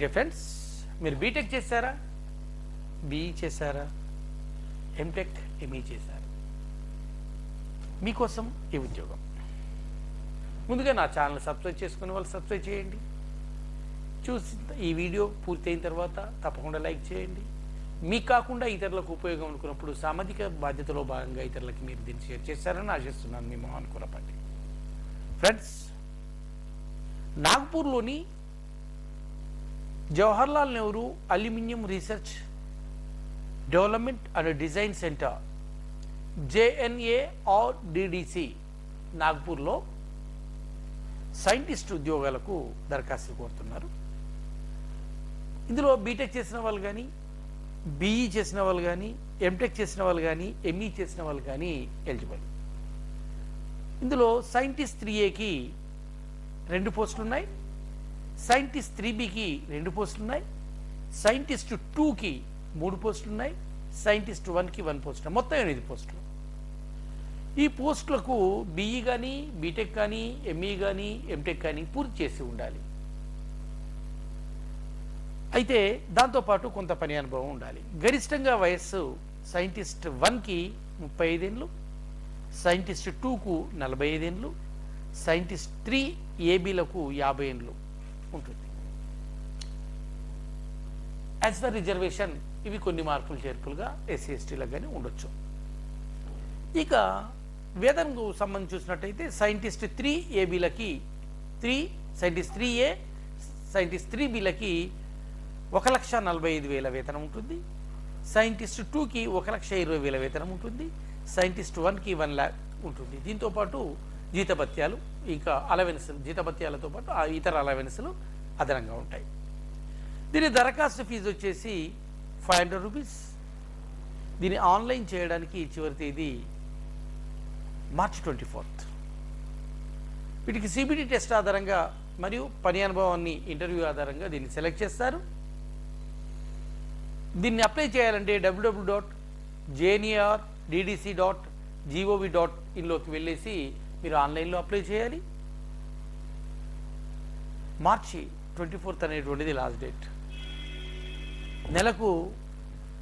Defence మీరు BTech చేశారా, BE చేశారా, ఎంటెక్ ఎంఈ చేశారు, మీకోసం ఈ ఉద్యోగం. ముందుగా నా ఛానల్ సబ్స్క్రైబ్ చేసుకునే వాళ్ళు సబ్స్క్రైబ్ చేయండి. చూసి ఈ వీడియో పూర్తయిన తర్వాత తప్పకుండా లైక్ చేయండి. మీకు కాకుండా ఇతరులకు ఉపయోగం అనుకున్నప్పుడు సామాజిక బాధ్యతలో భాగంగా ఇతరులకి మీరు దీన్ని షేర్ చేశారని ఆశిస్తున్నాను. మీ మోహన్ కురపాటి. ఫ్రెండ్స్, నాగ్పూర్లోని Jawaharlal Nehru aluminium research development and design centre JNARDDC నాగ్పూర్లో సైంటిస్ట్ ఉద్యోగాలకు దరఖాస్తులు కోరుతున్నారు. ఇందులో బీటెక్ చేసిన వాళ్ళు కానీ, బీఈ చేసిన వాళ్ళు కానీ, ఎంటెక్ చేసిన వాళ్ళు కానీ, ఎంఈ చేసిన వాళ్ళు కానీ ఎలిజిబుల్. ఇందులో సైంటిస్ట్ 3Aకి 2 పోస్టులు ఉన్నాయి, సైంటిస్ట్ 3Bకి 2 పోస్టులు ఉన్నాయి, సైంటిస్ట్ 2కి 3 పోస్టులు ఉన్నాయి, సైంటిస్ట్ 1కి 1 పోస్ట్, మొత్తం 8 పోస్టులు. ఈ పోస్టులకు బీఈ కానీ, బీటెక్ కానీ, ఎంఈ కానీ, ఎంటెక్ కానీ పూర్తి చేసి ఉండాలి. అయితే దాంతోపాటు కొంత పని అనుభవం ఉండాలి. గరిష్టంగా వయస్సు సైంటిస్ట్ 1కి 35 ఏళ్ళు, సైంటిస్ట్ 2కు 45 ఏళ్ళు, సైంటిస్ట్ 3AB లకు 50 ఏళ్ళు ఉంటుంది. యాజ్ ఫర్ రిజర్వేషన్ ఇవి కొన్ని మార్పులు చేర్పులుగా SC/STలకు కానీ ఉండొచ్చు. ఇక వేతనంకు సంబంధించి చూసినట్టయితే scientist 3AB scientist 3A, scientist 3B లకు 1,45,000 వేతనం ఉంటుంది, సైంటిస్ట్ 2కి 1,20,000 వేతనం ఉంటుంది, సైంటిస్ట్ 1కి 1 lakh ఉంటుంది. దీంతోపాటు జీతభత్యాలు, ఇంకా అలవెన్సులు, జీతభత్యాలతో పాటు ఇతర అలవెన్సులు అదనంగా ఉంటాయి. దీని దరఖాస్తు ఫీజు వచ్చేసి 500 రూపీస్. దీన్ని ఆన్లైన్ చేయడానికి చివరి తేదీ March 24th. వీటికి CBT టెస్ట్ ఆధారంగా మరియు పని అనుభవాన్ని ఇంటర్వ్యూ ఆధారంగా దీన్ని సెలెక్ట్ చేస్తారు. దీన్ని అప్లై చేయాలంటే www.jnardc.gov.in వెళ్ళేసి మీరు ఆన్లైన్లో అప్లై చేయాలి. March 24th అనేటువంటిది లాస్ట్ డేట్. నెలకు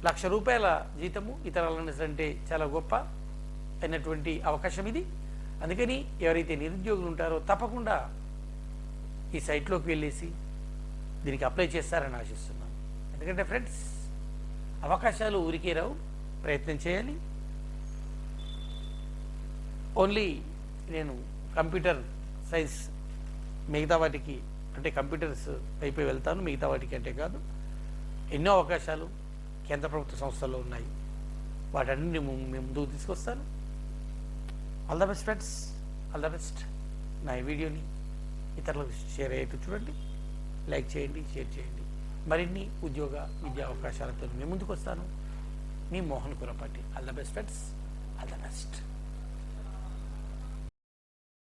₹1,00,000 జీతము, ఇతర అలవెన్స్ అంటే చాలా గొప్ప అయినటువంటి అవకాశం ఇది. అందుకని ఎవరైతే నిరుద్యోగులు ఉంటారో తప్పకుండా ఈ సైట్లోకి వెళ్ళేసి దీనికి అప్లై చేస్తారని ఆశిస్తున్నాను. ఎందుకంటే ఫ్రెండ్స్, అవకాశాలు ఊరికే రావు, ప్రయత్నం చేయాలి. ఓన్లీ నేను కంప్యూటర్ సైన్స్ మిగతా వాటికి అంటే కంప్యూటర్స్ వైపు వెళ్తాను, మిగతా వాటికి అంటే కాదు. ఎన్నో అవకాశాలు కేంద్ర ప్రభుత్వ సంస్థల్లో ఉన్నాయి, వాటన్నింటినీ మేము ముందుకు తీసుకొస్తాను. All the best friends, all the best. నా ఈ వీడియోని ఇతరులకు షేర్ అయ్యేట్టు చూడండి, లైక్ చేయండి, షేర్ చేయండి. మరిన్ని ఉద్యోగ విద్యా అవకాశాలతో మేము ముందుకు వస్తాను. మీ Mohan Kurapati. All the best friends, all the best.